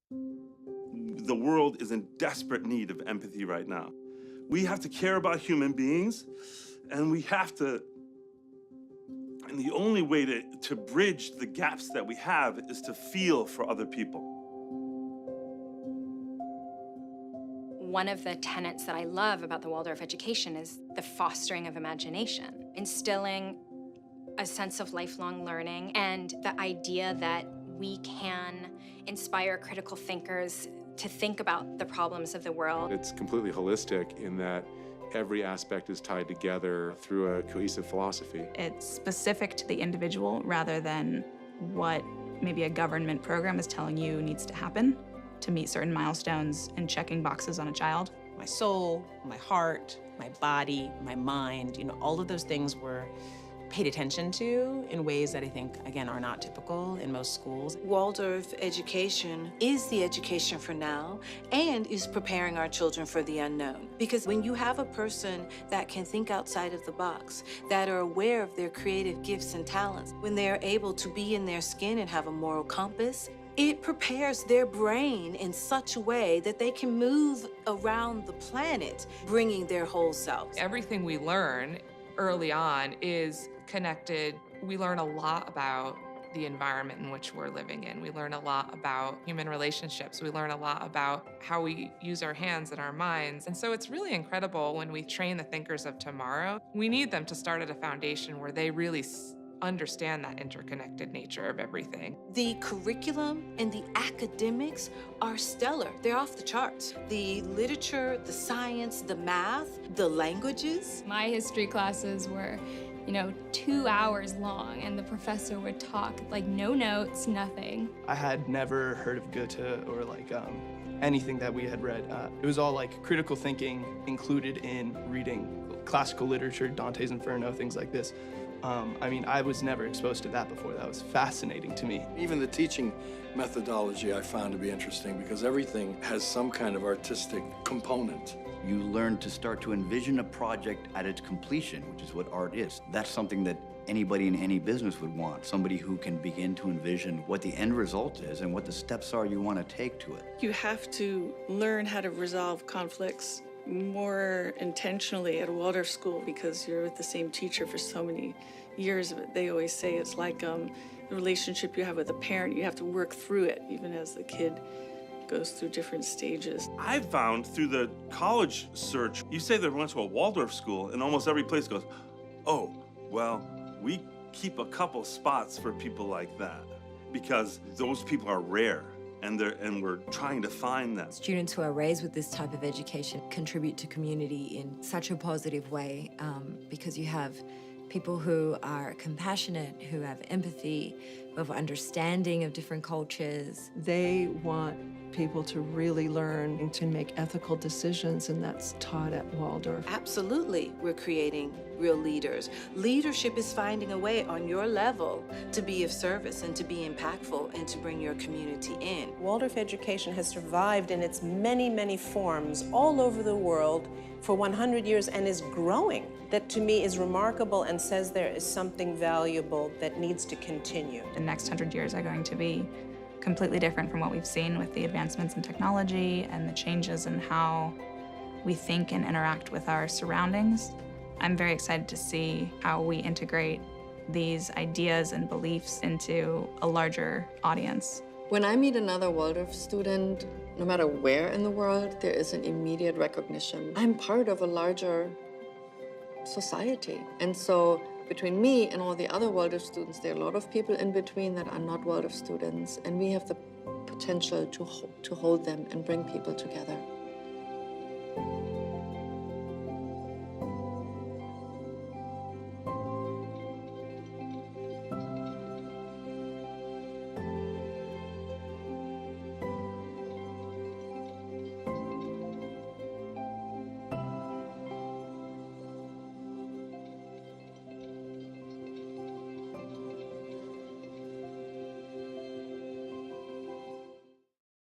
The world is in desperate need of empathy right now. We have to care about human beings, and we have to, and the only way to bridge the gaps that we have is to feel for other people. One of the tenets that I love about the Waldorf education is the fostering of imagination, instilling a sense of lifelong learning and the idea that we can inspire critical thinkers to think about the problems of the world. It's completely holistic in that every aspect is tied together through a cohesive philosophy. It's specific to the individual rather than what maybe a government program is telling you needs to happen to meet certain milestones and checking boxes on a child. My soul, my heart, my body, my mind, all of those things were paid attention to in ways that I think, again, are not typical in most schools. Waldorf education is the education for now and is preparing our children for the unknown. Because when you have a person that can think outside of the box, that are aware of their creative gifts and talents, when they are able to be in their skin and have a moral compass, it prepares their brain in such a way that they can move around the planet, bringing their whole self. Everything we learn early on is connected. We learn a lot about the environment in which we're living in. We learn a lot about human relationships. We learn a lot about how we use our hands and our minds. And so it's really incredible when we train the thinkers of tomorrow. We need them to start at a foundation where they really understand that interconnected nature of everything. The curriculum and the academics are stellar. They're off the charts. The literature, the science, the math, the languages. My history classes were 2 hours long, and the professor would talk, no notes, nothing. I had never heard of Goethe or anything that we had read. It was all critical thinking included in reading classical literature, Dante's Inferno, things like this. I was never exposed to that before. That was fascinating to me. Even the teaching methodology I found to be interesting because everything has some kind of artistic component. You learn to start to envision a project at its completion, which is what art is. That's something that anybody in any business would want, somebody who can begin to envision what the end result is and what the steps are you want to take to it. You have to learn how to resolve conflicts more intentionally at a Waldorf school because you're with the same teacher for so many years. They always say it's like the relationship you have with a parent. You have to work through it, even as the kid goes through different stages. I found through the college search, you say they went to a Waldorf school, and almost every place goes, oh, well, we keep a couple spots for people like that because those people are rare. And we're trying to find them. Students who are raised with this type of education contribute to community in such a positive way because you have people who are compassionate, who have empathy, who have understanding of different cultures. They want people to really learn and to make ethical decisions, and that's taught at Waldorf. Absolutely, we're creating real leaders. Leadership is finding a way on your level to be of service and to be impactful and to bring your community in. Waldorf education has survived in its many, many forms all over the world for 100 years and is growing. That to me is remarkable and says there is something valuable that needs to continue. The next 100 years are going to be completely different from what we've seen with the advancements in technology and the changes in how we think and interact with our surroundings. I'm very excited to see how we integrate these ideas and beliefs into a larger audience. When I meet another Waldorf student, no matter where in the world, there is an immediate recognition. I'm part of a larger society. And so between me and all the other Waldorf students, there are a lot of people in between that are not Waldorf students, and we have the potential to hold them and bring people together.